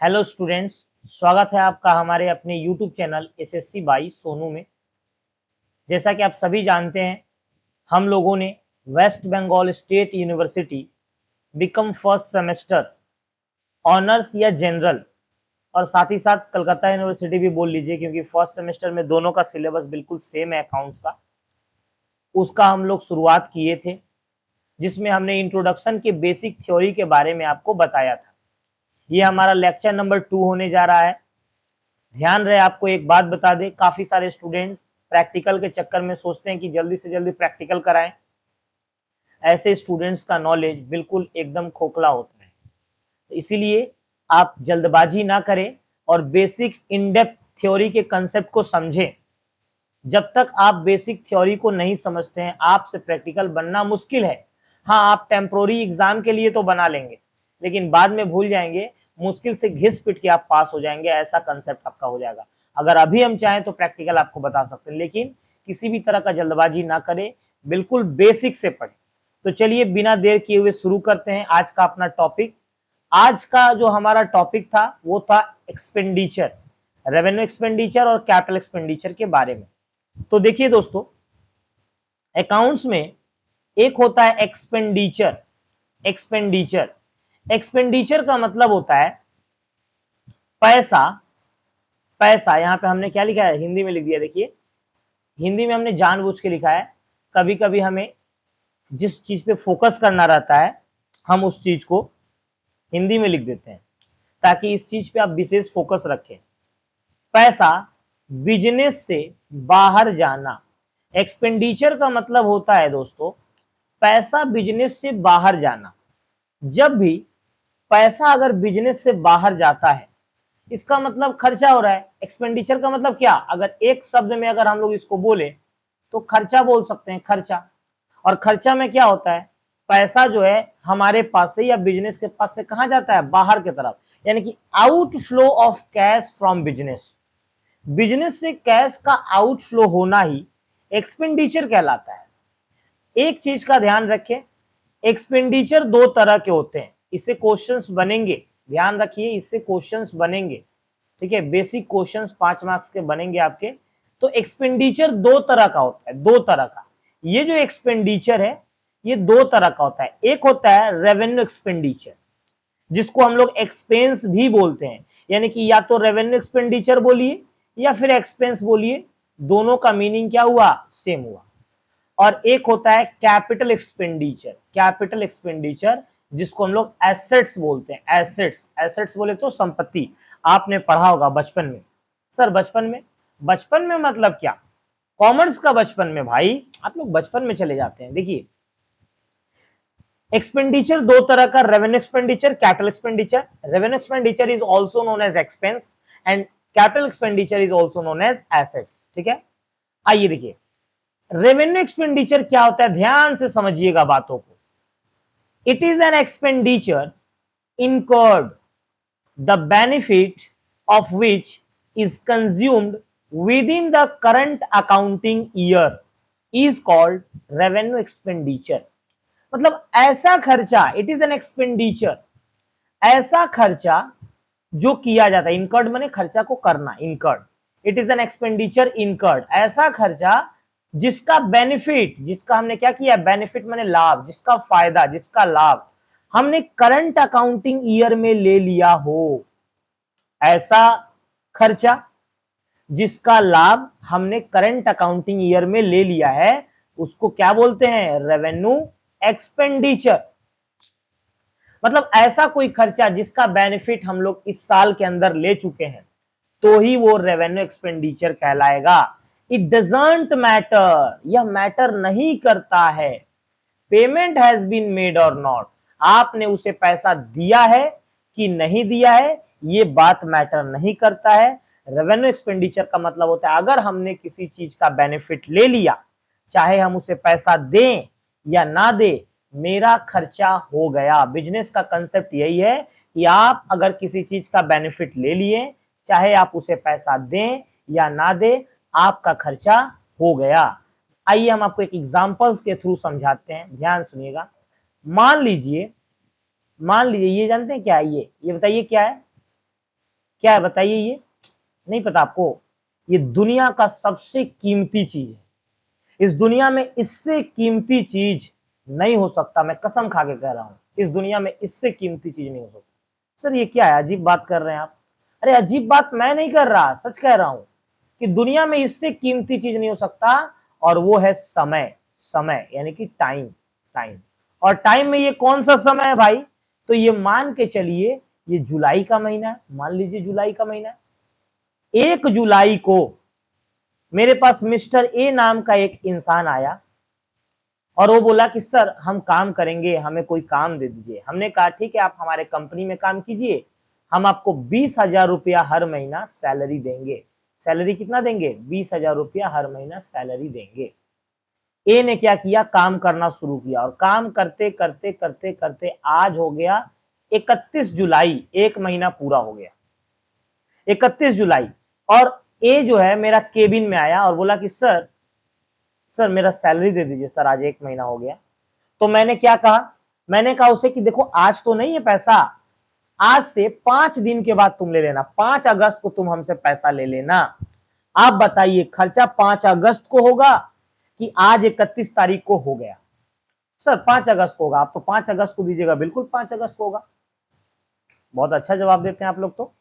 Hello students, स्वागत है आपका हमारे अपने YouTube channel SSC by Sonu में। जैसा कि आप सभी जानते हैं, हम लोगों ने West Bengal State University BCom first semester honours या जनरल और साथ ही साथ कलकत्ता यूनिवर्सिटी भी बोल लीजिए, क्योंकि फर्स्ट सेमेस्टर में दोनों का सिलेबस बिल्कुल सेम है अकाउंट्स का। उसका हम लोग शुरुआत किए थे, जिसमें हमने इंट्रोडक्शन के बेसिक थ्योरी के बारे में आपको बताया था। ये हमारा लेक्चर नंबर 2 होने जा रहा है। ध्यान रहे, आपको एक बात बता दें, काफी सारे स्टूडेंट प्रैक्टिकल के चक्कर में सोचते हैं कि जल्दी से जल्दी प्रैक्टिकल कराएं। ऐसे स्टूडेंट्स का नॉलेज बिल्कुल एकदम खोखला होता है, इसीलिए आप जल्दबाजी ना करें और बेसिक इन डेप्थ थ्योरी के कंसेप्ट को समझें। जब तक आप बेसिक थ्योरी को नहीं समझते हैं, आपसे प्रैक्टिकल बनना मुश्किल है। हाँ, आप टेम्पोररी एग्जाम के लिए तो बना लेंगे, लेकिन बाद में भूल जाएंगे, मुश्किल से घिस पिट के आप पास हो जाएंगे, ऐसा कंसेप्ट आपका हो जाएगा। अगर अभी हम चाहें तो प्रैक्टिकल आपको बता सकते हैं, लेकिन किसी भी तरह का जल्दबाजी ना करें, बिल्कुल बेसिक से पढ़ें। तो चलिए बिना देर किए हुए शुरू करते हैं आज का अपना टॉपिक। आज का जो हमारा टॉपिक था वो था एक्सपेंडिचर, रेवेन्यू एक्सपेंडिचर और कैपिटल एक्सपेंडिचर के बारे में। तो देखिए दोस्तों, अकाउंट्स में एक होता है एक्सपेंडिचर। एक्सपेंडिचर एक्सपेंडिचर का मतलब होता है पैसा। पैसा यहां पे हमने क्या लिखा है, हिंदी में लिख दिया। देखिए, हिंदी में हमने जानबूझ के लिखा है। कभी कभी हमें जिस चीज पे फोकस करना रहता है, हम उस चीज को हिंदी में लिख देते हैं, ताकि इस चीज पे आप विशेष फोकस रखें। पैसा बिजनेस से बाहर जाना। एक्सपेंडिचर का मतलब होता है दोस्तों, पैसा बिजनेस से बाहर जाना। जब भी पैसा अगर बिजनेस से बाहर जाता है, इसका मतलब खर्चा हो रहा है। एक्सपेंडिचर का मतलब क्या, अगर एक शब्द में अगर हम लोग इसको बोले तो खर्चा बोल सकते हैं, खर्चा। और खर्चा में क्या होता है, पैसा जो है हमारे पास से या बिजनेस के पास से कहां जाता है, बाहर की तरफ, यानी कि outflow of cash from business. Business से कैश का आउटफ्लो होना ही एक्सपेंडिचर कहलाता है। एक चीज का ध्यान रखें, एक्सपेंडिचर दो तरह के होते हैं, इससे क्वेश्चंस बनेंगे, ध्यान रखिए, इससे क्वेश्चंस बनेंगे। ठीक है, बेसिक क्वेश्चंस 5 मार्क्स के बनेंगे आपके। तो एक्सपेंडिचर दो तरह का होता है, दो तरह का। ये जो एक्सपेंडिचर है ये दो तरह का होता है। एक होता है रेवेन्यू एक्सपेंडिचर, जिसको हम लोग एक्सपेंस भी बोलते हैं, यानी कि या तो रेवेन्यू एक्सपेंडिचर बोलिए या फिर एक्सपेंस बोलिए, दोनों का मीनिंग क्या हुआ, सेम हुआ। और एक होता है कैपिटल एक्सपेंडिचर। कैपिटल एक्सपेंडिचर जिसको हम लोग एसेट्स बोलते हैं। एसेट्स, एसेट्स बोले तो संपत्ति। आपने पढ़ा होगा बचपन में। सर बचपन में, बचपन में मतलब क्या, कॉमर्स का बचपन में भाई, आप लोग बचपन में चले जाते हैं। देखिए, एक्सपेंडिचर दो तरह का, revenue expenditure, capital expenditure. Revenue expenditure is also known as expense and capital expenditure is also known as assets. ठीक है, आइए देखिए, रेवेन्यू एक्सपेंडिचर क्या होता है, ध्यान से समझिएगा बातों को। It is an expenditure incurred the benefit of which is consumed within the current accounting year is called revenue expenditure। मतलब ऐसा खर्चा, इट इज एन एक्सपेंडिचर, ऐसा खर्चा जो किया जाता है। इनकर्ड माने खर्चा को करना, incurred. It is an expenditure incurred, ऐसा खर्चा जिसका बेनिफिट, जिसका हमने क्या किया, बेनिफिट माने लाभ, जिसका फायदा, जिसका लाभ हमने करंट अकाउंटिंग ईयर में ले लिया हो। ऐसा खर्चा जिसका लाभ हमने करंट अकाउंटिंग ईयर में ले लिया है, उसको क्या बोलते हैं, रेवेन्यू एक्सपेंडिचर। मतलब ऐसा कोई खर्चा जिसका बेनिफिट हम लोग इस साल के अंदर ले चुके हैं, तो ही वो रेवेन्यू एक्सपेंडिचर कहलाएगा। इट डजंट मैटर, यह मैटर नहीं करता है, पेमेंट हैज बीन मेड और नॉट, आपने उसे पैसा दिया है कि नहीं दिया है, ये बात मैटर नहीं करता है। रेवेन्यू एक्सपेंडिचर का मतलब होता है, अगर हमने किसी चीज का बेनिफिट ले लिया, चाहे हम उसे पैसा दें या ना दे, मेरा खर्चा हो गया। बिजनेस का कंसेप्ट यही है कि आप अगर किसी चीज का बेनिफिट ले लिए, चाहे आप उसे पैसा दें या ना दें, आपका खर्चा हो गया। आइए हम आपको एक एग्जांपल्स के थ्रू समझाते हैं, ध्यान सुनिएगा। मान लीजिए, मान लीजिए, ये जानते हैं क्या है, ये बताइए क्या है, क्या है बताइए? ये नहीं पता आपको? ये दुनिया का सबसे कीमती चीज है। इस दुनिया में इससे कीमती चीज नहीं हो सकता, मैं कसम खा के कह रहा हूं, इस दुनिया में इससे कीमती चीज नहीं हो सकता। सर ये क्या है, अजीब बात कर रहे हैं आप? अरे अजीब बात मैं नहीं कर रहा, सच कह रहा हूं कि दुनिया में इससे कीमती चीज नहीं हो सकता, और वो है समय। समय यानी कि टाइम। टाइम, और टाइम में ये कौन सा समय है भाई? तो ये मान के चलिए, ये जुलाई का महीना है, मान लीजिए जुलाई का महीना है। 1 जुलाई को मेरे पास मिस्टर ए नाम का एक इंसान आया और वो बोला कि सर हम काम करेंगे, हमें कोई काम दे दीजिए। हमने कहा ठीक है, आप हमारे कंपनी में काम कीजिए, हम आपको 20,000 रुपया हर महीना सैलरी देंगे। सैलरी कितना देंगे? 20,000 रुपया हर महीना सैलरी देंगे। ए ने क्या किया, काम करना शुरू किया, और काम करते करते करते करते आज हो गया 31 जुलाई, 1 महीना पूरा हो गया 31 जुलाई। और ए जो है मेरा केबिन में आया और बोला कि सर सर मेरा सैलरी दे दीजिए सर, आज 1 महीना हो गया। तो मैंने क्या कहा, मैंने कहा उसे कि देखो आज तो नहीं है पैसा, आज से 5 दिन के बाद तुम ले लेना, 5 अगस्त को तुम हमसे पैसा ले लेना। आप बताइए खर्चा 5 अगस्त को होगा कि आज 31 तारीख को हो गया? सर 5 अगस्त को होगा। आप तो 5 अगस्त को दीजिएगा, बिल्कुल 5 अगस्त को होगा। बहुत अच्छा जवाब देते हैं आप लोग तो।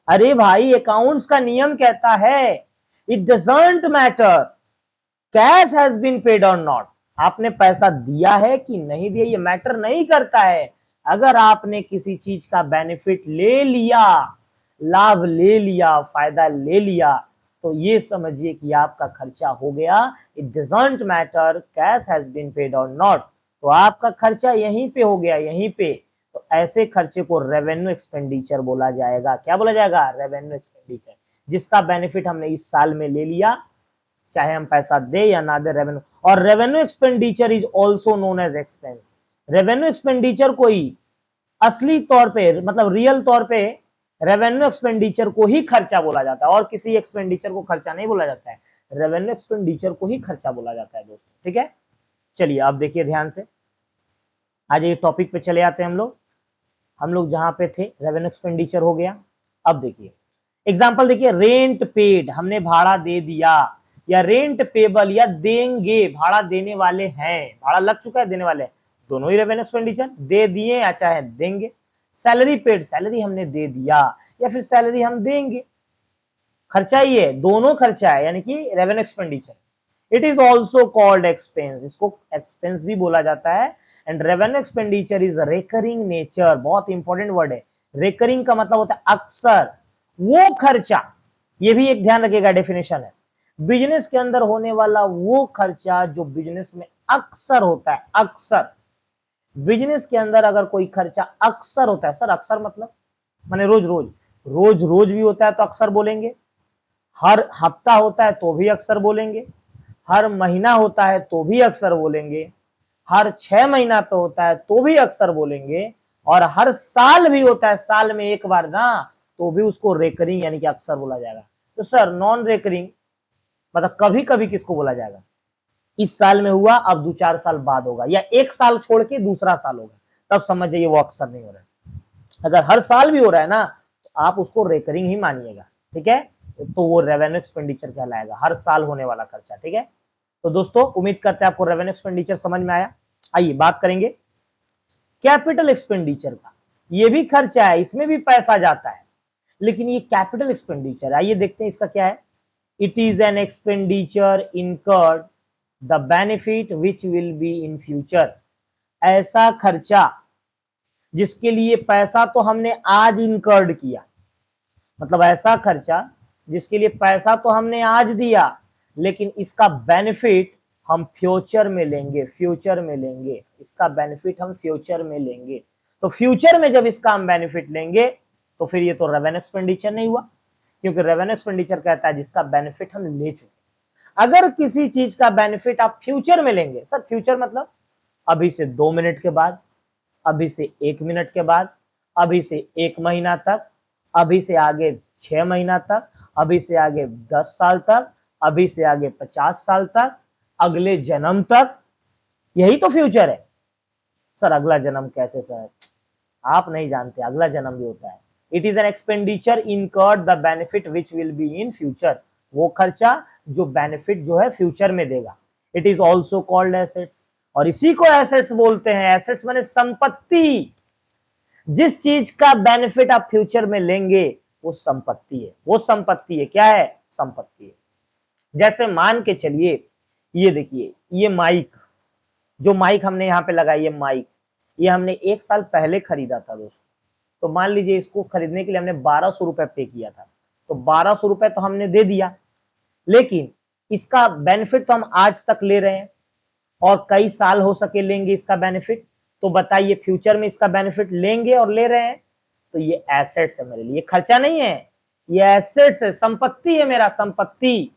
अरे भाई अकाउंट्स का नियम कहता है it doesn't matter cash has been paid or not. आपने पैसा दिया है कि नहीं दिया ये मैटर नहीं करता है। अगर आपने किसी चीज का बेनिफिट ले लिया, लाभ ले लिया, फायदा ले लिया, तो ये समझिए कि आपका खर्चा हो गया। It doesn't matter cash has been paid or not, तो आपका खर्चा यहीं पे हो गया, यहीं पे। तो ऐसे खर्चे को रेवेन्यू एक्सपेंडिचर बोला जाएगा। क्या बोला जाएगा? रेवेन्यू एक्सपेंडिचर, जिसका बेनिफिट हमने इस साल में ले लिया, चाहे हम पैसा दे या ना दे, रेवेन्यू। और revenue expenditure is also known as expense. Revenue expenditure को ही असली तौर पे, मतलब रियल तौर पे, रेवेन्यू एक्सपेंडिचर को ही खर्चा बोला जाता है, और किसी एक्सपेंडिचर को खर्चा नहीं बोला जाता है। रेवेन्यू एक्सपेंडिचर को ही खर्चा बोला जाता है दोस्तों, ठीक है। चलिए अब देखिए ध्यान से, आज ये टॉपिक पे चले आते हैं हम लोग जहां पे थे रेवेन्यू एक्सपेंडिचर हो गया। अब देखिए एग्जांपल, देखिए रेंट पेड, हमने भाड़ा दे दिया, या रेंट पेबल, या देंगे, भाड़ा देने वाले हैं, भाड़ा लग चुका है, देने वाले हैं, दोनों ही रेवेन्यू एक्सपेंडिचर, दे दिए या चाहे देंगे। सैलरी पेड, सैलरी हमने दे दिया या फिर सैलरी हम देंगे, खर्चा ही है, दोनों खर्चा है, यानी कि revenue expenditure. It is also called expense, इसको एक्सपेंस भी बोला जाता है। And revenue expenditure is recurring nature, बहुत इंपॉर्टेंट वर्ड है। रेकरिंग का मतलब होता है अक्सर, वो खर्चा, ये भी एक ध्यान रखिएगा, डेफिनेशन है, बिजनेस के अंदर होने वाला वो खर्चा जो बिजनेस में अक्सर होता है। अक्सर, बिजनेस के अंदर अगर कोई खर्चा अक्सर होता है, सर अक्सर मतलब माने रोज रोज, रोज रोज भी होता है तो अक्सर बोलेंगे, हर हफ्ता होता है तो भी अक्सर बोलेंगे, हर महीना होता है तो भी अक्सर बोलेंगे, हर 6 महीना तो होता है तो भी अक्सर बोलेंगे, और हर साल भी होता है, साल में एक बार ना, तो भी उसको रेकरिंग यानी कि अक्सर बोला जाएगा। तो सर नॉन रेकरिंग मतलब कभी कभी किसको बोला जाएगा? इस साल में हुआ, अब 2-4 साल बाद होगा, या एक साल छोड़ के दूसरा साल होगा, तब समझ जाइए वो अक्सर नहीं हो रहा है। अगर हर साल भी हो रहा है ना, तो आप उसको रेकरिंग ही मानिएगा, ठीक है। तो वो रेवेन्यू एक्सपेंडिचर कहलाएगा, हर साल होने वाला खर्चा, ठीक है। तो दोस्तों उम्मीद करते हैं आपको रेवेन्यू एक्सपेंडिचर समझ में आया। आइए बात करेंगे कैपिटल एक्सपेंडिचर का। ये भी खर्चा है, इसमें भी पैसा जाता है, लेकिन ये कैपिटल एक्सपेंडिचर, आइए देखते हैं इसका क्या है। It is an expenditure incurred the benefit which will be in future. ऐसा खर्चा जिसके लिए पैसा तो हमने आज इनकर्ड किया, मतलब ऐसा खर्चा जिसके लिए पैसा तो हमने आज दिया, लेकिन इसका बेनिफिट हम फ्यूचर में लेंगे, फ्यूचर में लेंगे, इसका बेनिफिट हम फ्यूचर में लेंगे। तो फ्यूचर में जब इसका हम बेनिफिट लेंगे तो फिर ये तो रेवेन्यू एक्सपेंडिचर नहीं हुआ, क्योंकि रेवेन्यू एक्सपेंडिचर कहता है जिसका बेनिफिट हम ले चुके। अगर किसी चीज का बेनिफिट आप फ्यूचर में लेंगे, सर फ्यूचर मतलब अभी से 2 मिनट के बाद, अभी से 1 मिनट के बाद, अभी से 1 महीना तक, अभी से आगे 6 महीना तक, अभी से आगे 10 साल तक, अभी से आगे 50 साल तक, अगले जन्म तक, यही तो फ्यूचर है। सर अगला जन्म कैसे सर? आप नहीं जानते, अगला जन्म भी होता है। It is an expenditure incurred the benefit which will be in future, वो खर्चा जो बेनिफिट जो है फ्यूचर में देगा। It is also called assets, और इसी को एसेट्स बोलते हैं। एसेट्स माने संपत्ति, जिस चीज का बेनिफिट आप फ्यूचर में लेंगे वो संपत्ति है, वो संपत्ति है। क्या है? संपत्ति है। जैसे मान के चलिए, ये देखिए, ये माइक, जो माइक हमने यहाँ पे लगाई है माइक, ये हमने 1 साल पहले खरीदा था दोस्तों। तो मान लीजिए इसको खरीदने के लिए हमने 1200 रुपए पे किया था, तो 1200 रुपए तो हमने दे दिया, लेकिन इसका बेनिफिट तो हम आज तक ले रहे हैं और कई साल हो सके लेंगे इसका बेनिफिट। तो बताइए फ्यूचर में इसका बेनिफिट लेंगे और ले रहे हैं, तो ये एसेट्स है मेरे लिए, खर्चा नहीं है, ये एसेट्स है, संपत्ति है मेरा, संपत्ति।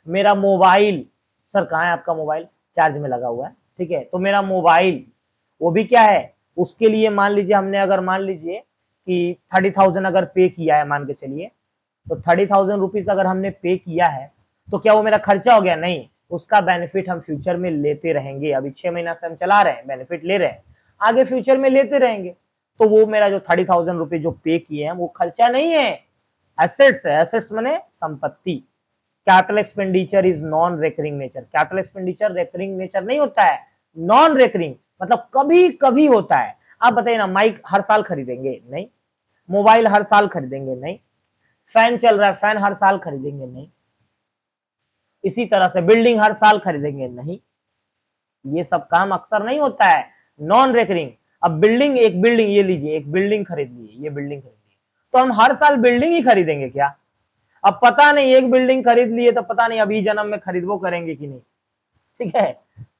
मेरा मोबाइल, सर कहाँ है आपका मोबाइल? चार्ज में लगा हुआ है, ठीक है। तो मेरा मोबाइल वो भी क्या है, उसके लिए मान लीजिए हमने अगर मान लीजिए कि 30,000 अगर पे किया है, मान के चलिए, तो 30,000 रुपीज अगर हमने पे किया है, तो क्या वो मेरा खर्चा हो गया? नहीं, उसका बेनिफिट हम फ्यूचर में लेते रहेंगे। अभी 6 महीना से हम चला रहे हैं, बेनिफिट ले रहे हैं, आगे फ्यूचर में लेते रहेंगे। तो वो मेरा जो 30,000 रुपीज जो पे किए हैं वो खर्चा नहीं है, एसेट्स है। एसेट्स माने संपत्ति। Capital expenditure is non recurring nature. Capital expenditure recurring nature नहीं होता है, नॉन रेकरिंग मतलब कभी कभी होता है। आप बताइए ना, माइक हर साल खरीदेंगे? नहीं। मोबाइल हर साल खरीदेंगे? नहीं। फैन चल रहा है, फैन हर साल खरीदेंगे? नहीं। इसी तरह से बिल्डिंग हर साल खरीदेंगे? नहीं। ये सब काम अक्सर नहीं होता है, नॉन रेकरिंग। अब बिल्डिंग, एक बिल्डिंग ये लीजिए, एक बिल्डिंग खरीद ली, ये बिल्डिंग खरीद ली, तो हम हर साल बिल्डिंग ही खरीदेंगे क्या? अब पता नहीं, एक बिल्डिंग खरीद लिए तो पता नहीं अभी जन्म में खरीदवो करेंगे कि नहीं, ठीक है।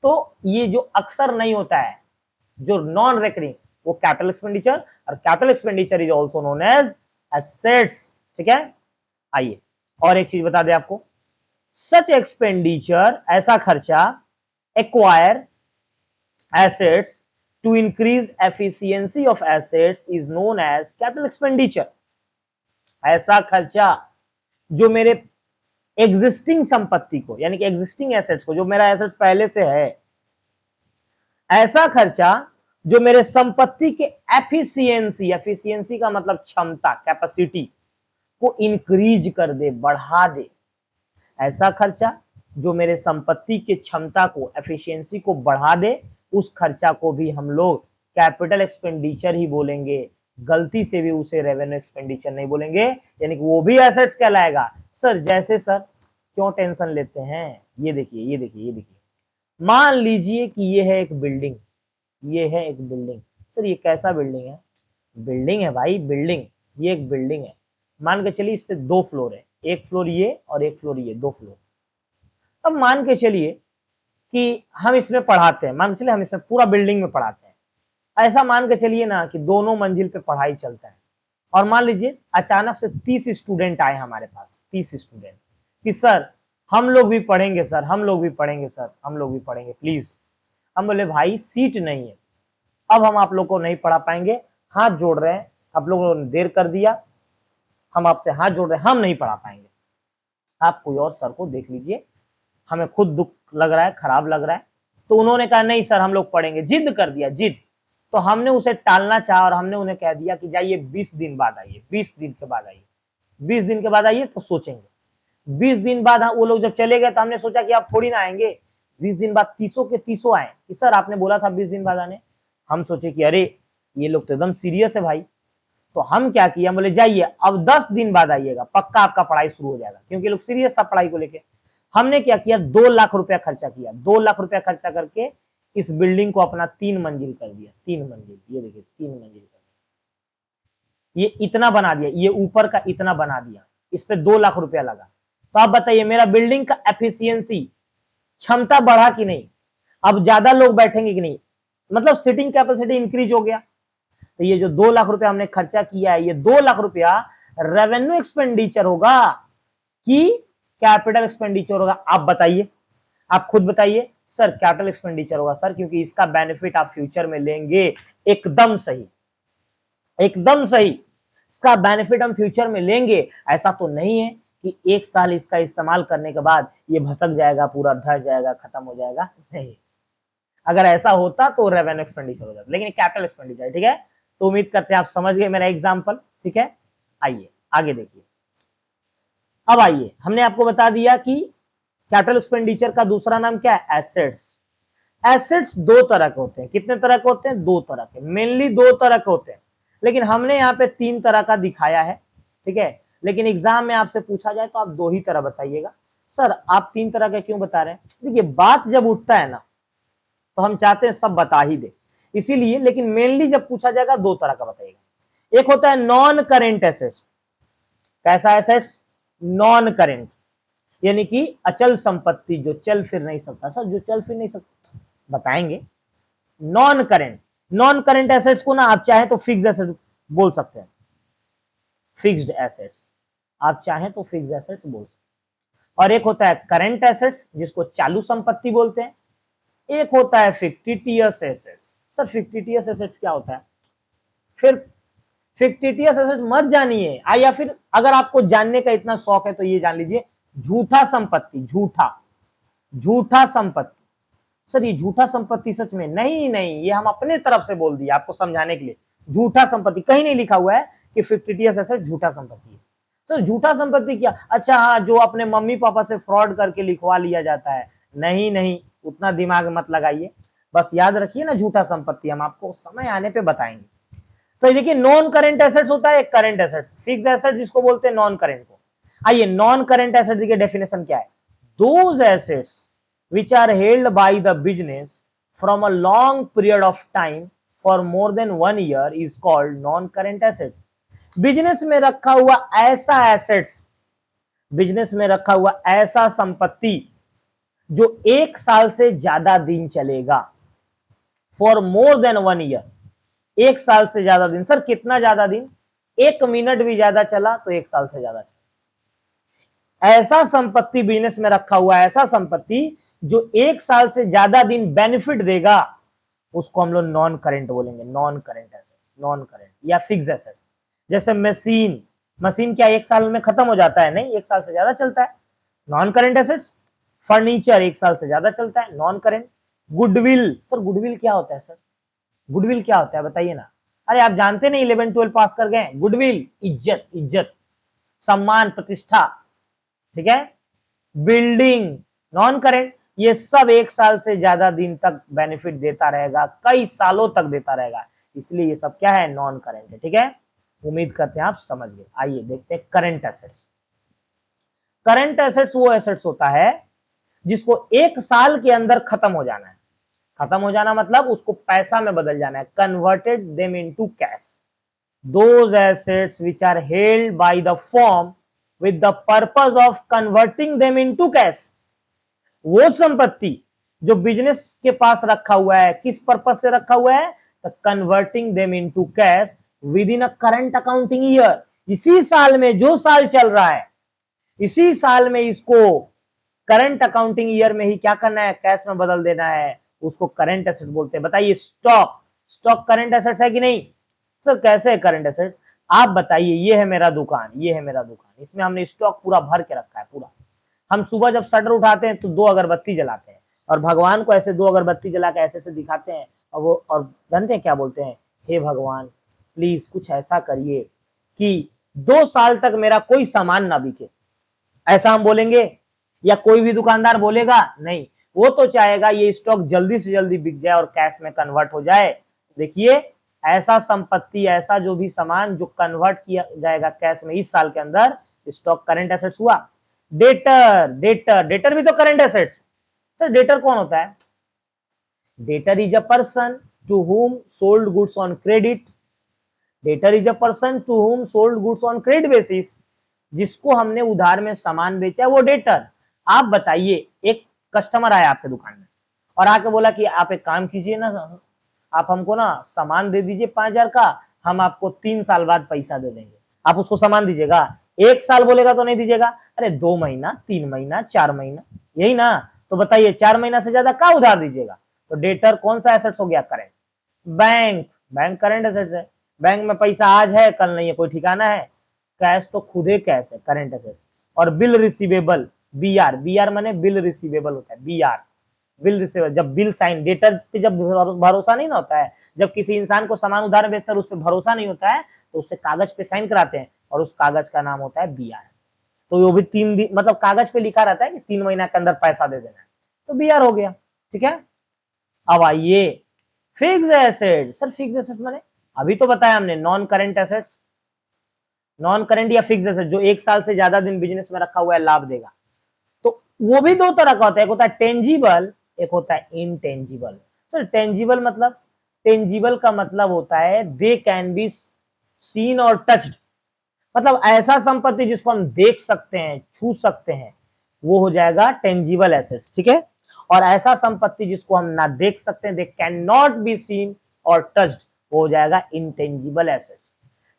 तो ये जो अक्सर नहीं होता है, जो नॉन रेकरिंग, वो कैपिटल एक्सपेंडिचर, और capital expenditure is also known as assets, ठीक है। आइए और एक चीज बता दें आपको, सच एक्सपेंडिचर, ऐसा खर्चा, acquire assets to increase efficiency of assets is known as capital expenditure। ऐसा खर्चा जो मेरे एग्जिस्टिंग संपत्ति को, यानी कि एग्जिस्टिंग एसेट्स को, जो मेरा एसेट्स पहले से है, ऐसा खर्चा जो मेरे संपत्ति के एफिशिएंसी, एफिशिएंसी का मतलब क्षमता, कैपेसिटी को इंक्रीज कर दे, बढ़ा दे। ऐसा खर्चा जो मेरे संपत्ति के क्षमता को, एफिशिएंसी को बढ़ा दे, उस खर्चा को भी हम लोग कैपिटल एक्सपेंडिचर ही बोलेंगे। गलती से भी उसे रेवेन्यू एक्सपेंडिचर नहीं बोलेंगे, यानी कि वो भी एसेट्स कहलाएगा। सर जैसे, सर क्यों टेंशन लेते हैं? ये देखिए, ये देखिए, ये देखिए, मान लीजिए कि ये है एक बिल्डिंग, ये है एक बिल्डिंग। सर ये कैसा बिल्डिंग है? बिल्डिंग है भाई, बिल्डिंग, ये एक बिल्डिंग है। मान के चलिए इस पे 2 फ्लोर है, एक फ्लोर ये और एक फ्लोर ये, 2 फ्लोर। अब मान के चलिए कि हम इसमें पढ़ाते हैं, मान के चलिए हम इसमें पूरा बिल्डिंग में पढ़ाते हैं। ऐसा मान के चलिए ना कि दोनों मंजिल पे पढ़ाई चलता है, और मान लीजिए अचानक से 30 स्टूडेंट आए हमारे पास, 30 स्टूडेंट, कि सर हम लोग भी पढ़ेंगे, सर हम लोग भी पढ़ेंगे, सर हम लोग भी पढ़ेंगे प्लीज। हम बोले भाई सीट नहीं है, अब हम आप लोग को नहीं पढ़ा पाएंगे, हाथ जोड़ रहे हैं, आप लोगों ने देर कर दिया, हम आपसे हाथ जोड़ रहे हैं, हम नहीं पढ़ा पाएंगे, आप कोई और सर को देख लीजिए, हमें खुद दुख लग रहा है, खराब लग रहा है। तो उन्होंने कहा नहीं सर हम लोग पढ़ेंगे, जिद कर दिया, जिद। तो हमने उसे टालना चाहा और हमने उन्हें कह दिया कि जाइए 20 दिन बाद आइए, 20 दिन के बाद आइए, 20 दिन के बाद आइए तो सोचेंगे। 20 दिन बाद वो लोग जब चले गए तो हमने सोचा कि आप थोड़ी ना आएंगे। 20 दिन बाद 30 के 30 आए कि सर आपने बोला था 20 दिन बाद आने। हम सोचे कि अरे ये लोग तो एकदम सीरियस है भाई। तो हम क्या किया, बोले जाइए अब 10 दिन बाद आइएगा, पक्का आपका पढ़ाई शुरू हो जाएगा, क्योंकि लोग सीरियस था पढ़ाई को लेके। हमने क्या किया, 2 लाख रुपया खर्चा किया, 2 लाख रुपया खर्चा करके इस बिल्डिंग को अपना 3 मंजिल कर दिया, 3 मंजिल, ये देखिए 3 मंजिल कर दिया, ये इतना बना दिया, ये ऊपर का इतना बना दिया, इस पे 2 लाख रुपया लगा। तो आप बताइए मेरा बिल्डिंग का एफिशिएंसी, क्षमता बढ़ा कि नहीं? अब ज्यादा लोग बैठेंगे कि नहीं, मतलब सिटिंग कैपेसिटी इंक्रीज हो गया। तो ये जो 2 लाख रुपया हमने खर्चा किया है, ये 2 लाख रुपया रेवेन्यू एक्सपेंडिचर होगा कि कैपिटल एक्सपेंडिचर होगा? आप बताइए, आप खुद बताइए। सर कैपिटल एक्सपेंडिचर होगा सर, क्योंकि इसका बेनिफिट आप फ्यूचर में लेंगे। एकदम सही, एकदम सही, इसका बेनिफिट हम फ्यूचर में लेंगे। ऐसा तो नहीं है कि 1 साल इसका इस्तेमाल करने के बाद ये भसक जाएगा, पूरा ढह जाएगा, खत्म हो जाएगा, नहीं। अगर ऐसा होता तो रेवेन्यू एक्सपेंडिचर हो जाता, लेकिन कैपिटल एक्सपेंडिचर, ठीक है। तो उम्मीद करते हैं आप समझ गए मेरा एग्जांपल, ठीक है। आइए आगे देखिए। अब आइए, हमने आपको बता दिया कि कैपिटल एक्सपेंडिचर का दूसरा नाम क्या है, एसेट्स। एसेट्स दो तरह के होते हैं। कितने तरह के होते हैं, दो तरह के, मेनली दो तरह के होते हैं, लेकिन हमने यहाँ पे तीन तरह का दिखाया है, ठीक है। लेकिन एग्जाम में आपसे पूछा जाए तो आप दो ही तरह बताइएगा। सर आप तीन तरह के क्यों बता रहे हैं, देखिए बात जब उठता है ना तो हम चाहते हैं सब बता ही दे, इसीलिए। लेकिन मेनली जब पूछा जाएगा दो तरह का बताइएगा। एक होता है नॉन करेंट एसेट्स। कैसा एसेट्स, नॉन करेंट, यानी कि अचल संपत्ति जो चल फिर नहीं सकता। सर जो चल फिर नहीं सकता बताएंगे। Non current, non current assets को ना आप चाहें तो फिक्स्ड एसेट्स बोल सकते हैं। फिक्स्ड एसेट्स आप चाहें तो फिक्स्ड एसेट्स बोल सकते हैं। और एक होता है करेंट एसेट्स जिसको चालू संपत्ति बोलते हैं। एक होता है fictitious assets. Sir fictitious assets क्या होता है, फिर फिक्टिटियस एसेट्स मत जानिए, या फिर अगर आपको जानने का इतना शौक है तो ये जान लीजिए, झूठा संपत्ति, झूठा संपत्ति। सर ये झूठा संपत्ति सच में नहीं, ये हम अपने तरफ से बोल दिया आपको समझाने के लिए। झूठा संपत्ति कहीं नहीं लिखा हुआ है कि फिक्टिटियस एसेट झूठा संपत्ति है। सर झूठा संपत्ति क्या, अच्छा हाँ, जो अपने मम्मी पापा से फ्रॉड करके लिखवा लिया जाता है। नहीं, उतना दिमाग मत लगाइए, बस याद रखिए ना झूठा संपत्ति हम आपको समय आने पे बताएंगे। तो देखिए नॉन करेंट एसेट्स होता है, एक करेंट एसेट्स, फिक्स्ड एसेट जिसको बोलते हैं नॉन करेंट को। आइए नॉन करेंट एसेट की डेफिनेशन क्या है, those assets which are held by the business from a long period of time for more than 1 year is called non-current assets। Business में रखा हुआ ऐसा एसेट्स, बिजनेस में रखा हुआ ऐसा संपत्ति जो 1 साल से ज्यादा दिन चलेगा, फॉर मोर देन 1 ईयर, 1 साल से ज्यादा दिन। सर कितना ज्यादा दिन, 1 मिनट भी ज्यादा चला तो 1 साल से ज्यादा चला। ऐसा संपत्ति बिजनेस में रखा हुआ है, ऐसा संपत्ति जो 1 साल से ज्यादा दिन बेनिफिट देगा, उसको हम लोग नॉन करेंट बोलेंगे। Non current assets, non current या फिक्स्ड एसेट्स। जैसे मशीन क्या 1 साल में खत्म हो जाता है, नहीं, 1 साल से ज्यादा चलता है, नॉन करेंट एसेट्स। फर्नीचर 1 साल से ज्यादा चलता है, non current. Goodwill, sir goodwill क्या होता है, सर गुडविल क्या होता है बताइए ना। अरे आप जानते नहीं, 11 12 पास कर गए। गुडविल इज्जत, सम्मान, प्रतिष्ठा, ठीक है। बिल्डिंग नॉन करेंट, ये सब 1 साल से ज्यादा दिन तक बेनिफिट देता रहेगा, कई सालों तक देता रहेगा, इसलिए ये सब क्या है, नॉन करेंट है, ठीक है। उम्मीद करते हैं आप समझ गए। आइए देखते हैं करंट एसेट्स। करंट एसेट्स वो एसेट्स होता है जिसको 1 साल के अंदर खत्म हो जाना है। खत्म हो जाना मतलब उसको पैसा में बदल जाना है, converted them into cash. Those assets which are held by the firm with the purpose of converting them into cash. वो संपत्ति जो बिजनेस के पास रखा हुआ है, किस पर्पज से रखा हुआ है, तो converting them into cash with in a current accounting year. इसी साल में, जो साल चल रहा है, इसी साल में इसको करंट अकाउंटिंग ईयर में ही क्या करना है, कैश में बदल देना है, उसको करंट एसेट बोलते हैं। बताइए स्टॉक करंट एसेट्स है कि नहीं। सर कैसे है करंट एसेट्स, आप बताइए। ये है मेरा दुकान, इसमें हमने स्टॉक पूरा भर के रखा है, पूरा। हम सुबह जब शटर उठाते हैं तो 2 अगरबत्ती जलाते हैं और भगवान को ऐसे 2 अगरबत्ती जला के ऐसे दिखाते हैं, और जानते हैं क्या बोलते हैं, हे भगवान प्लीज कुछ ऐसा करिए कि 2 साल तक मेरा कोई सामान ना बिके। ऐसा हम बोलेंगे या कोई भी दुकानदार बोलेगा, नहीं, वो तो चाहेगा ये स्टॉक जल्दी से जल्दी बिक जाए और कैश में कन्वर्ट हो जाए। देखिए ऐसा संपत्ति, ऐसा जो भी सामान जो कन्वर्ट किया जाएगा कैश में इस साल के अंदर, स्टॉक करंट एसेट्स हुआ। डेटर भी तो करंट एसेट्स। सर डेटर कौन होता है, debtor is a person to whom sold goods on credit। Debtor is a person to whom sold goods on credit basis। जिसको हमने उधार में सामान बेचा है वो डेटर। आप बताइए, एक कस्टमर आया आपके दुकान में और आके बोला कि आप एक काम कीजिए ना, आप हमको ना सामान दे दीजिए 5,000 का, हम आपको 3 साल बाद पैसा दे देंगे। आप उसको सामान दीजिएगा, 1 साल बोलेगा तो नहीं दीजिएगा, अरे 2 महीना, 3 महीना, 4 महीना, यही ना। तो बताइए 4 महीना से ज्यादा क्या उधार दीजिएगा। तो डेटर कौन सा एसेट्स हो गया, करंट। बैंक करंट एसेट्स है, बैंक में पैसा आज है कल नहीं है, कोई ठिकाना है। कैश तो खुद ही कैश है, करंट एसेट्स। और बिल रिसीवेबल, बीआर माने बिल रिसीवेबल होता है, बिल रिसीवेबल। जब बिल साइन, डेटर पे जब भरोसा नहीं ना होता है, जब किसी इंसान को सामान उधार बेचता है उस पर भरोसा नहीं होता है तो उससे कागज पे साइन कराते हैं, और उस कागज का नाम होता है BR। तो वो भी 3 दिन, मतलब कागज पे लिखा रहता है कि 3 महीना के अंदर पैसा दे देना है, तो BR हो गया। ठीक है, अब आइए fix asset. Sir fix asset माने अभी तो बताया हमने, non current assets, non current या फिक्स एसेट जो 1 साल से ज्यादा दिन बिजनेस में रखा हुआ है, लाभ देगा। तो वो भी 2 तरह का होता है, एक होता है टेंजिबल, एक होता है इनटेंजिबल। सर टेंजिबल मतलब, टेंजिबल का मतलब होता है दे कैन बी सीन और टच्ड, मतलब ऐसा संपत्ति जिसको हम देख सकते हैं, छू सकते हैं, वो हो जाएगा टेंजिबल एसेट्स। ठीक है, और ऐसा संपत्ति जिसको हम ना देख सकते हैं, they can not be seen और टच्ड, वो हो जाएगा इनटेंजिबल एसेट्स।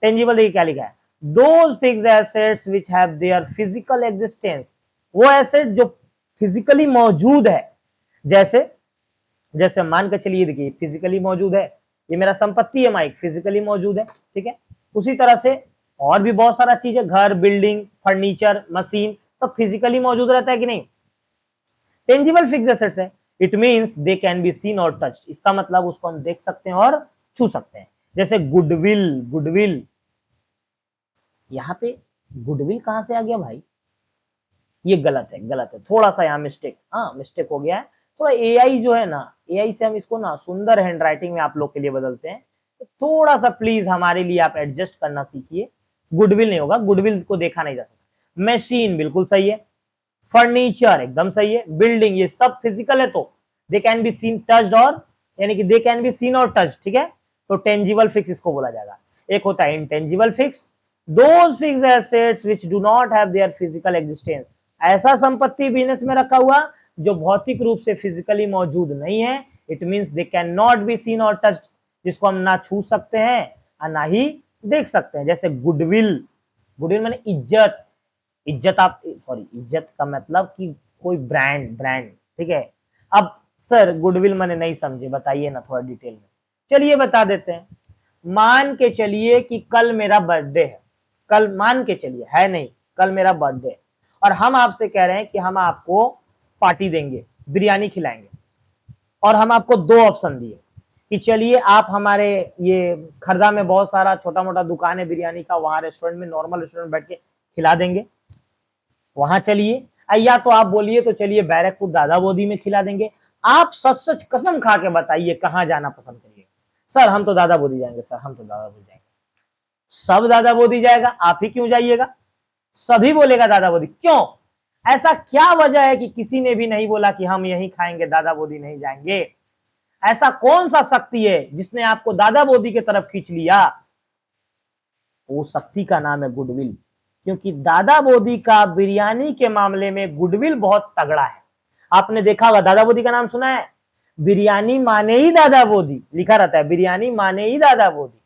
टेंजिबल देखिए क्या लिखा है, those fixed assets which have their physical existence, वो एसेट जो फिजिकली मौजूद है, जैसे जैसे मान के चलिए, देखिए फिजिकली मौजूद है, ये मेरा संपत्ति है माइक, फिजिकली मौजूद है। ठीक है, उसी तरह से और भी बहुत सारा चीज है, घर, बिल्डिंग, फर्नीचर, मशीन, सब फिजिकली मौजूद रहता है कि नहीं। टेंजिबल फिक्स्ड एसेट्स है, it means they can be seen और टच्ड, इसका मतलब उसको हम देख सकते हैं और छू सकते हैं। जैसे गुडविल, गुडविल, यहां पे गुडविल कहां से आ गया भाई, ये गलत है, गलत है, थोड़ा सा यहाँ मिस्टेक, हाँ मिस्टेक हो गया है थोड़ा। एआई जो है ना, एआई से हम इसको ना सुंदर हैंडराइटिंग में आप लोग के लिए बदलते हैं, तो थोड़ा सा प्लीज हमारे लिए आप एडजस्ट करना सीखिए। गुडविल नहीं होगा, गुडविल को देखा नहीं जा सकता। मशीन बिल्कुल सही है, फर्नीचर एकदम सही है, बिल्डिंग, ये सब फिजिकल है, तो they can be seen touched, और यानी कि दे कैन बी सीन और टच्ड। ठीक है, तो टेंजिबल फिक्स इसको बोला जाएगा। एक होता है intangible fix, those fixed assets which do not have their physical existence, ऐसा संपत्ति बिजनेस में रखा हुआ जो भौतिक रूप से फिजिकली मौजूद नहीं है, it means they can not be seen और टच्ड, जिसको हम ना छू सकते हैं और ना ही देख सकते हैं। जैसे गुडविल, गुडविल माने इज्जत, इज्जत आप सॉरी, इज्जत का मतलब कि कोई ब्रांड, ब्रांड। ठीक है, अब सर गुडविल माने नहीं समझे, बताइए ना थोड़ा डिटेल में। चलिए बता देते हैं, मान के चलिए कि कल मेरा बर्थडे है, कल मान के चलिए, है नहीं, कल मेरा बर्थडे है, और हम आपसे कह रहे हैं कि हम आपको पार्टी देंगे, बिरयानी खिलाएंगे, और हम आपको 2 ऑप्शन दिए कि चलिए आप हमारे ये खरदा में बहुत सारा छोटा मोटा दुकान है बिरयानी का, वहां रेस्टोरेंट में, नॉर्मल रेस्टोरेंट बैठ के खिला देंगे, वहां चलिए, या तो आप बोलिए तो चलिए बैरकपुर दादा बोदी में खिला देंगे। आप सच सच कसम खा के बताइए कहां जाना पसंद करिए। सर हम तो दादा बोदी जाएंगे, सर हम तो दादा बोदी जाएंगे। सब दादा बोदी जाएगा, आप ही क्यों जाइएगा? सभी बोलेगा दादा बोदी, क्यों? ऐसा क्या वजह है कि किसी ने भी नहीं बोला कि हम यहीं खाएंगे, दादा बोदी नहीं जाएंगे? ऐसा कौन सा शक्ति है जिसने आपको दादा बोदी की तरफ खींच लिया? वो शक्ति का नाम है गुडविल, क्योंकि दादा बोदी का बिरयानी के मामले में गुडविल बहुत तगड़ा है। आपने देखा होगा, दादा बोदी का नाम सुना है, बिरयानी माने ही दादा बोदी लिखा रहता है, बिरयानी माने ही दादा बोदी।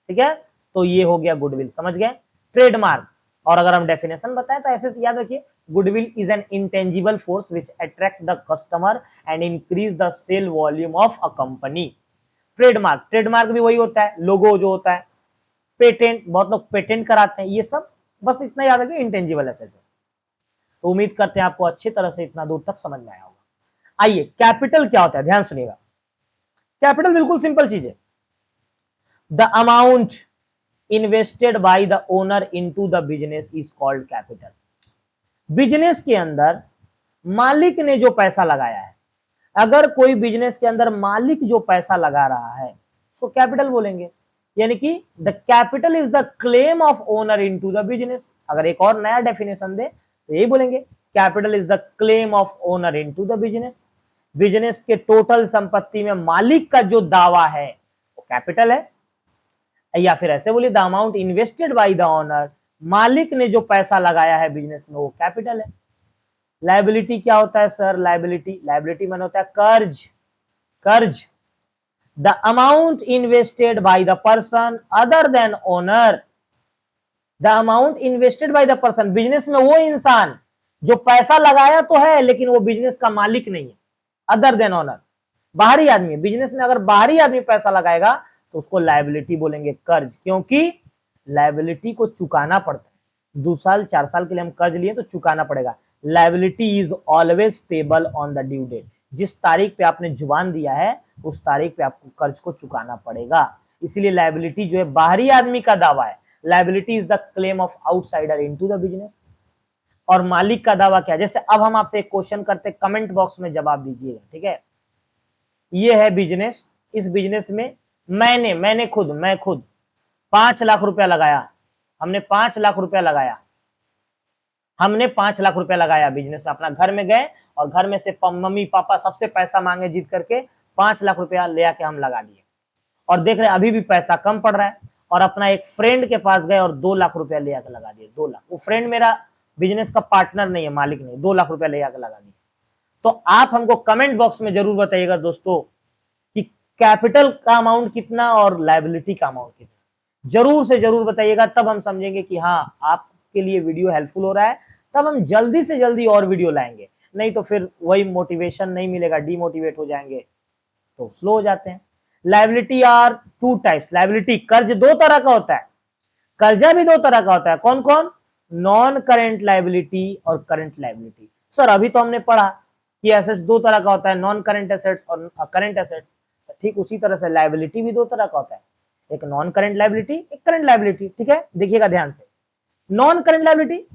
ठीक है, तो ये हो गया गुडविल, समझ गए? ट्रेडमार्क, और अगर हम डेफिनेशन बताएं तो ऐसे याद रखिए, goodwill is an intangible force which attract the customer and increase the sale volume of a company. Trademark, trademark भी वही होता है, लोगो जो होता है, पेटेंट, बहुत लोग पेटेंट कराते हैं, ये सब बस इतना याद रखिए, इंटेंजिबल एसेट है। तो उम्मीद करते हैं आपको अच्छी तरह से इतना दूर तक समझ में आया होगा। आइए कैपिटल क्या होता है, ध्यान सुनिएगा। कैपिटल बिल्कुल सिंपल चीज है, the amount invested by the owner into the business is called capital. Business के अंदर मालिक ने जो पैसा लगाया है, अगर कोई बिजनेस के अंदर मालिक जो पैसा लगा रहा है तो कैपिटल बोलेंगे, यानी कि the capital is the claim of owner into the business. अगर एक और नया डेफिनेशन दे तो यही बोलेंगे, capital is the claim of owner into the business. Business के टोटल संपत्ति में मालिक का जो दावा है वो कैपिटल है। या फिर ऐसे बोलिए, the amount invested by the owner, मालिक ने जो पैसा लगाया है बिजनेस में वो कैपिटल है। लायबिलिटी क्या होता है सर? लायबिलिटी, लायबिलिटी माने होता है कर्ज, कर्ज। The amount invested by the person other than owner, the amount invested by the person, business में वो इंसान जो पैसा लगाया तो है लेकिन वो बिजनेस का मालिक नहीं है, अदर देन ओनर, बाहरी आदमी। बिजनेस में अगर बाहरी आदमी पैसा लगाएगा तो उसको लायबिलिटी बोलेंगे, कर्ज, क्योंकि लायबिलिटी को चुकाना पड़ता है। 2 साल 4 साल के लिए हम कर्ज लिए तो चुकाना पड़ेगा। Liability is always payable on the due date, जिस तारीख पे आपने जुबान दिया है उस तारीख पे आपको कर्ज को चुकाना पड़ेगा। इसीलिए लायबिलिटी जो है बाहरी आदमी का दावा है, liability is the claim of outsider into the business. और मालिक का दावा क्या है? जैसे अब हम आपसे एक क्वेश्चन करते, कमेंट बॉक्स में जवाब दीजिएगा, ठीक है। ये है बिजनेस, इस बिजनेस में मैं खुद 5 लाख रुपया लगाया। हमने 5 लाख रुपया लगाया, हमने 5 लाख रुपया लगाया बिजनेस में। अपना घर में गए और घर में से मम्मी पापा सबसे पैसा मांगे, जीत करके 5 लाख रुपया ले आके हम लगा दिए। और देख रहे अभी भी पैसा कम पड़ रहा है, और अपना एक फ्रेंड के पास गए और 2 लाख रुपया ले आके लगा दिए। 2 लाख। वो फ्रेंड मेरा बिजनेस का पार्टनर नहीं है, मालिक नहीं, 2 लाख रुपया ले आके लगा दिए। तो आप हमको कमेंट बॉक्स में जरूर बताइएगा दोस्तों कि कैपिटल का अमाउंट कितना और लायबिलिटी का अमाउंट कितना। जरूर से जरूर बताइएगा, तब हम समझेंगे कि हाँ आपके लिए वीडियो हेल्पफुल हो रहा है। तब हम जल्दी से जल्दी और वीडियो लाएंगे, नहीं तो फिर वही मोटिवेशन नहीं मिलेगा, डीमोटिवेट हो जाएंगे तो स्लो हो जाते हैं। Liability are 2 types. लायबिलिटी, कर्ज 2 तरह का होता है, कर्जा भी 2 तरह का होता है। कौन कौन? नॉन करेंट लायबिलिटी और करंट लायबिलिटी। सर अभी तो हमने पढ़ा कि एसेट्स 2 तरह का होता है, नॉन करेंट एसेट्स और करंट एसेट्स। ठीक उसी तरह से लायबिलिटी भी 2 तरह का होता है, एक नॉन करेंट लायबिलिटी, एक करंट लायबिलिटी। ठीक है, देखिएगा ध्यान से। नॉन करेंट लायबिलिटी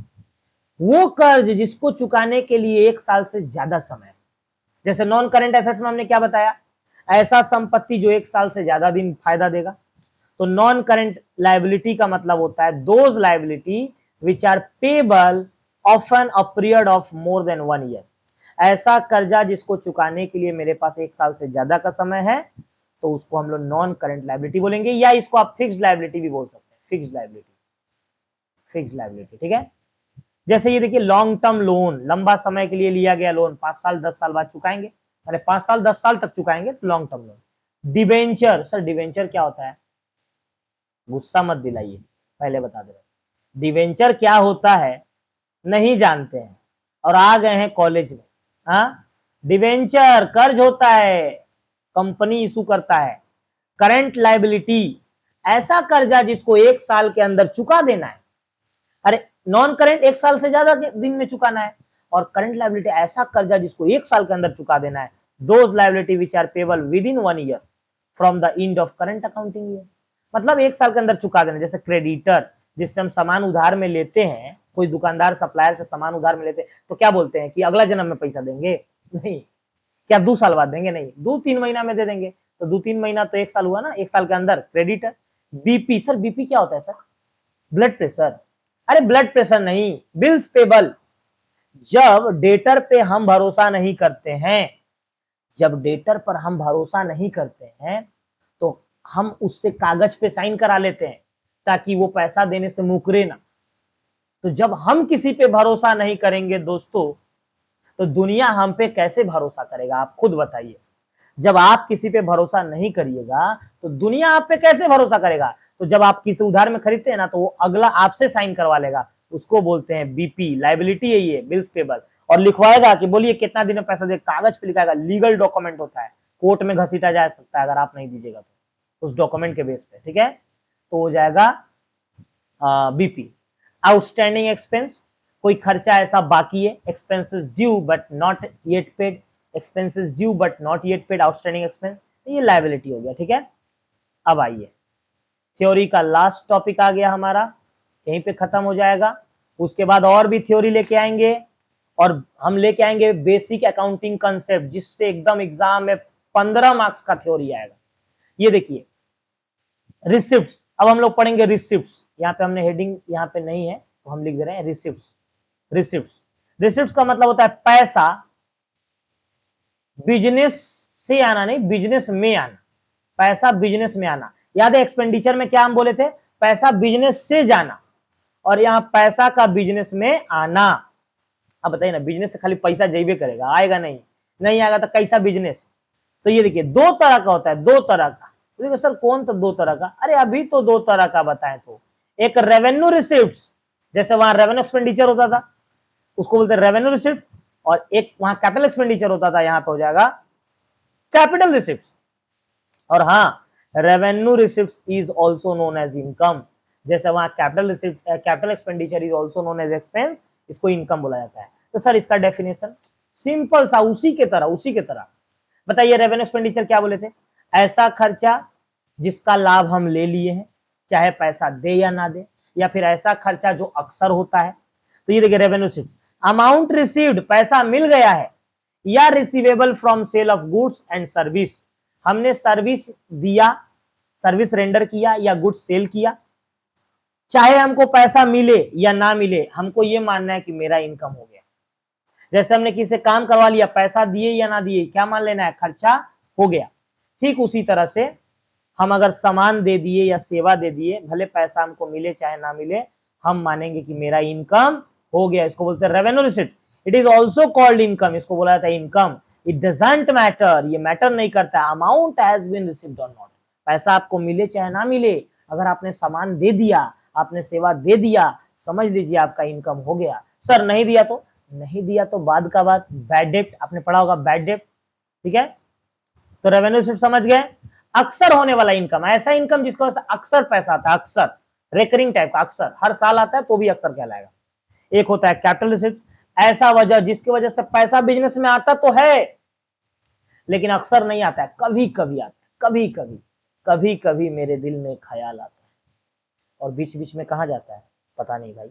वो कर्ज जिसको चुकाने के लिए 1 साल से ज्यादा समय है। जैसे नॉन करेंट एसेट्स में हमने क्या बताया? ऐसा संपत्ति जो 1 साल से ज्यादा दिन फायदा देगा। तो नॉन करेंट लायबिलिटी का मतलब होता है those liability which are payable ऑफन a period of more than 1 year. ऐसा कर्जा जिसको चुकाने के लिए मेरे पास 1 साल से ज्यादा का समय है, तो उसको हम लोग नॉन करेंट लायबिलिटी बोलेंगे, या इसको आप फिक्स्ड लायबिलिटी भी बोल सकते हैं। Fixed liability, fixed liability. ठीक है, जैसे ये देखिए लॉन्ग टर्म लोन, लंबा समय के लिए लिया गया लोन, 5 साल 10 साल बाद चुकाएंगे, अरे 5 साल 10 साल तक चुकाएंगे तो long term loan. Debenture, sir debenture क्या होता है? गुस्सा मत दिलाइए, पहले बता दे रहे। डिबेंचर क्या होता है नहीं जानते हैं और आ गए हैं कॉलेज में। हाँ, डिबेंचर कर्ज होता है, कंपनी इशू करता है। करंट लायबिलिटी ऐसा कर्जा जिसको 1 साल के अंदर चुका देना है। अरे नॉन करंट 1 साल से ज्यादा दिन में चुकाना है, और करंट लायबिलिटी ऐसा कर्जा जिसको 1 साल के अंदर चुका देना है। Those liability which are payable within 1 year from the end of current accounting year. मतलब 1 साल के अंदर चुका देना। जैसे क्रेडिटर, जिससे हम सामान उधार में लेते हैं, कोई दुकानदार सप्लायर से सामान उधार में लेते हैं, तो क्या बोलते हैं कि अगला जन्म में पैसा देंगे? नहीं। क्या 2 साल बाद देंगे? नहीं, 2-3 महीना में दे देंगे। तो 2-3 महीना तो 1 साल हुआ ना, 1 साल के अंदर क्रेडिटर। बीपी, सर बीपी क्या होता है सर? Blood pressure. अरे ब्लड प्रेशर नहीं, बिल्स पेबल। जब डेटर पे हम भरोसा नहीं करते हैं, जब डेटर पर हम भरोसा नहीं करते हैं, तो हम उससे कागज पे साइन करा लेते हैं ताकि वो पैसा देने से मुकरे ना। तो जब हम किसी पे भरोसा नहीं करेंगे दोस्तों, तो दुनिया हम पे कैसे भरोसा करेगा? आप खुद बताइए। जब आप किसी पे भरोसा नहीं करिएगा तो दुनिया आप पे कैसे भरोसा करेगा? तो जब आप किसी उधार में खरीदते हैं ना, तो वो अगला आपसे साइन करवा लेगा, उसको बोलते हैं बीपी। लायबिलिटी है ये, बिल्स पेबल। और लिखवाएगा कि बोलिए कितना दिन में पैसा दे, कागज पे लिखाएगा, लीगल डॉक्यूमेंट होता है, कोर्ट में घसीटा जा सकता है अगर आप नहीं दीजिएगा तो, उस डॉक्यूमेंट के बेस पे। ठीक है, तो हो जाएगा बीपी। आउटस्टैंडिंग एक्सपेंस, कोई खर्चा ऐसा बाकी है, expenses due but not yet paid, expenses due but not yet paid, outstanding expense, ये लायबिलिटी हो गया। ठीक है, अब आइए थ्योरी का लास्ट टॉपिक आ गया हमारा, यहीं पे खत्म हो जाएगा। उसके बाद और भी थ्योरी लेके आएंगे, और हम लेके आएंगे बेसिक अकाउंटिंग कंसेप्ट, जिससे एकदम एग्जाम में 15 मार्क्स का थ्योरी आएगा। ये देखिए रिसिप्ट्स, अब हम लोग पढ़ेंगे रिसिप्ट्स। यहाँ पे हमने हेडिंग यहाँ पे नहीं है तो हम लिख दे रहे हैं रिसिप्ट्स। रिसिप्ट्स, रिसिप्ट्स का मतलब होता है पैसा बिजनेस से आना, नहीं बिजनेस में आना। पैसा बिजनेस में आना। याद है एक्सपेंडिचर में क्या हम बोले थे? पैसा बिजनेस से जाना, और यहाँ पैसा का बिजनेस में आना। अब बताइए ना, बिजनेस से खाली पैसा जेबे करेगा, आएगा नहीं, नहीं आएगा तो कैसा बिजनेस? तो ये देखिए 2 तरह का होता है, 2 तरह का। देखिए सर कौन सा 2 तरह का? अरे अभी तो 2 तरह का बताएं तो, एक रेवेन्यू रिसिप्ट्स, जैसे वहां रेवेन्यू एक्सपेंडिचर होता था उसको बोलते हैं रेवेन्यू रिसिप्ट, और एक वहां कैपिटल एक्सपेंडिचर होता था, यहाँ पे हो जाएगा कैपिटल रिसिप्ट। और हाँ, revenue receipt is also known as income. जैसे वहां capital receipt, capital expenditure is also known as expense, इसको इनकम बोला जाता है। तो सर इसका डेफिनेशन सिंपल सा, उसी के तरह, उसी के तरह। बताइए रेवेन्यू एक्सपेंडिचर क्या बोले थे? ऐसा खर्चा जिसका लाभ हम ले लिए हैं, चाहे पैसा दे या ना दे, या फिर ऐसा खर्चा जो अक्सर होता है। तो ये देखिए रेवेन्यू रिसीव्ड, अमाउंट रिसीव्ड पैसा मिल गया है, या receivable from sale of goods and service, हमने सर्विस दिया, सर्विस रेंडर किया या गुड्स सेल किया, चाहे हमको पैसा मिले या ना मिले, हमको ये मानना है कि मेरा इनकम हो गया। जैसे हमने किसी से काम करवा लिया, पैसा दिए या ना दिए, क्या मान लेना है, खर्चा हो गया। ठीक उसी तरह से हम अगर सामान दे दिए या सेवा दे दिए, भले पैसा हमको मिले चाहे ना मिले, हम मानेंगे कि मेरा इनकम हो गया। इसको बोलते हैं revenue receipt. It is also called income, इसको बोला जाता है इनकम। इट डजंट मैटर, ये मैटर नहीं करता अमाउंट हैज बीन रिसीव्ड और नॉट, पैसा आपको मिले चाहे ना मिले, अगर आपने सामान दे दिया, आपने सेवा दे दिया, समझ लीजिए आपका इनकम हो गया। सर नहीं दिया तो, नहीं दिया तो बाद का बात, बैड डेप्ट, आपने पढ़ा होगा बैड डेप्ट, ठीक है। तो रेवेन्यू रिसिप्ट समझ गए। अक्सर होने वाला इनकम, ऐसा इनकम जिसको अक्सर पैसा आता है, अक्सर रेकरिंग टाइप का, अक्सर हर साल आता है तो भी अक्सर कहलाएगा। एक होता है कैपिटल रिसिप्ट, ऐसा वजह जिसकी वजह से पैसा बिजनेस में आता तो है लेकिन अक्सर नहीं आता है, कभी कभी आता है, कभी कभी, कभी कभी मेरे दिल में ख्याल आता है, और बीच बीच में कहाँ जाता है पता नहीं भाई।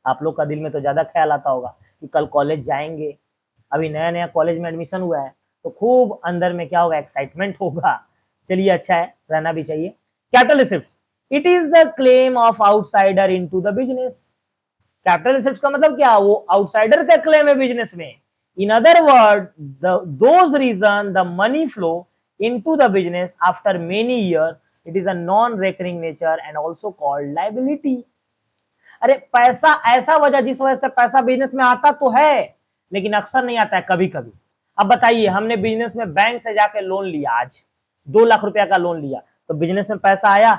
आप लोग का दिल में तो ज्यादा ख्याल आता होगा कि कल कॉलेज जाएंगे, अभी नया नया कॉलेज में एडमिशन हुआ है तो खूब अंदर में क्या होगा, एक्साइटमेंट होगा। चलिए अच्छा है, रहना भी चाहिए। Capital receipt, it is the claim of outsider into the business. Capital receipt का मतलब क्या, वो आउटसाइडर का क्लेम है बिजनेस में। In other word, those reason the money flow into the business after many year, it is a non recurring nature and also called liability. अरे पैसा, ऐसा वजह जिस वजह से पैसा बिजनेस में आता तो है लेकिन अक्सर नहीं आता है, कभी कभी। अब बताइए, हमने बिजनेस में बैंक से जाके लोन लिया, आज 2 लाख रुपया का लोन लिया, तो बिजनेस में पैसा आया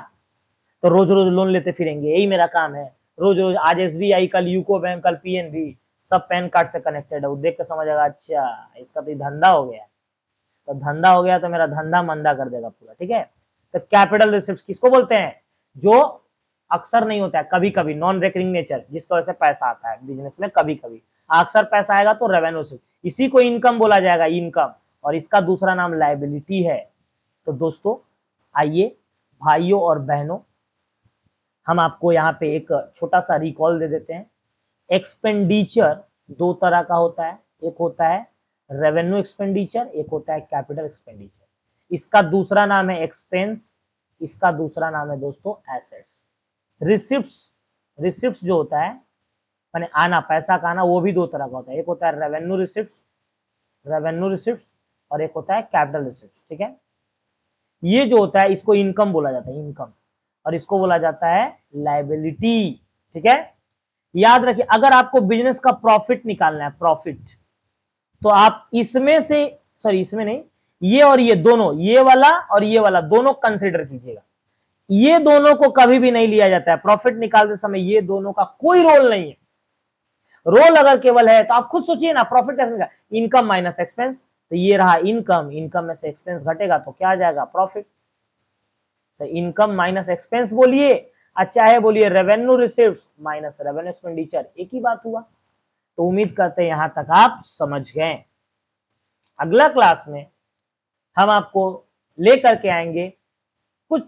तो रोज रोज लोन लेते फिरेंगे, यही मेरा काम है। रोज रोज, आज SBI, कल यूको बैंक, कल PNB, सब पैन कार्ड से कनेक्टेड है। वो देख के समझेगा अच्छा इसका तो धंधा हो गया, तो धंधा हो गया तो मेरा धंधा मंदा कर देगा पूरा, ठीक है। तो कैपिटल रिसिप्ट किसको बोलते हैं, जो अक्सर नहीं होता है, कभी कभी, नॉन रेकरिंग नेचर, जिसकी वजह से पैसा आता है बिजनेस में कभी कभी। अक्सर पैसा आएगा तो रेवेन्यू रिसिप्ट, इसी को इनकम बोला जाएगा, इनकम, और इसका दूसरा नाम लायबिलिटी है। तो दोस्तों आइए भाइयों और बहनों, हम आपको यहाँ पे एक छोटा सा रिकॉल दे देते हैं। एक्सपेंडिचर 2 तरह का होता है, एक होता है रेवेन्यू एक्सपेंडिचर, एक होता है कैपिटल एक्सपेंडिचर। इसका दूसरा नाम है एक्सपेंस, इसका दूसरा नाम है दोस्तों एसेट्स। रिसिप्ट्स, रिसिप्ट्स जो होता है माने आना, पैसा का आना, वो भी 2 तरह का होता है, एक होता है रेवेन्यू रिसिप्ट्स, रेवेन्यू रिसिप्ट्स, और एक होता है कैपिटल रिसिप्ट्स, ठीक है। ये जो होता है इसको इनकम बोला जाता है, इनकम, और इसको बोला जाता है लायबिलिटी, ठीक है। याद रखिए, अगर आपको बिजनेस का प्रॉफिट निकालना है, प्रॉफिट, तो आप इसमें से, सॉरी इसमें नहीं, ये और ये दोनों, ये वाला और ये वाला दोनों कंसिडर कीजिएगा। ये दोनों को कभी भी नहीं लिया जाता है प्रॉफिट निकालते समय, ये दोनों का कोई रोल नहीं है। रोल अगर केवल है तो आप खुद सोचिए ना, प्रॉफिट कैसे निकाल, इनकम माइनस एक्सपेंस, तो ये रहा इनकम, इनकम में से एक्सपेंस घटेगा तो क्या आ जाएगा, प्रॉफिट। तो इनकम माइनस एक्सपेंस बोलिए, अच्छा है बोलिए रेवेन्यू रिसीव्ड्स माइनस रेवेन्यू एक्सपेंडिचर, एक ही बात हुआ। तो उम्मीद करते हैं यहां तक आप समझ गए। अगला क्लास में हम आपको लेकर के आएंगे कुछ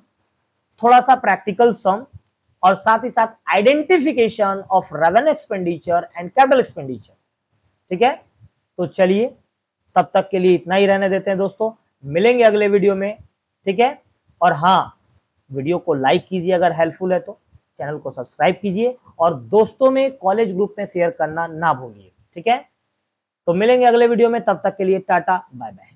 थोड़ा सा प्रैक्टिकल सम, और साथ ही साथ identification of revenue expenditure and capital expenditure, ठीक है। तो चलिए तब तक के लिए इतना ही रहने देते हैं दोस्तों, मिलेंगे अगले वीडियो में, ठीक है। और हाँ, वीडियो को लाइक कीजिए अगर हेल्पफुल है तो, चैनल को सब्सक्राइब कीजिए, और दोस्तों में कॉलेज ग्रुप में शेयर करना ना भूलिए, ठीक है। तो मिलेंगे अगले वीडियो में, तब तक के लिए टाटा बाय बाय।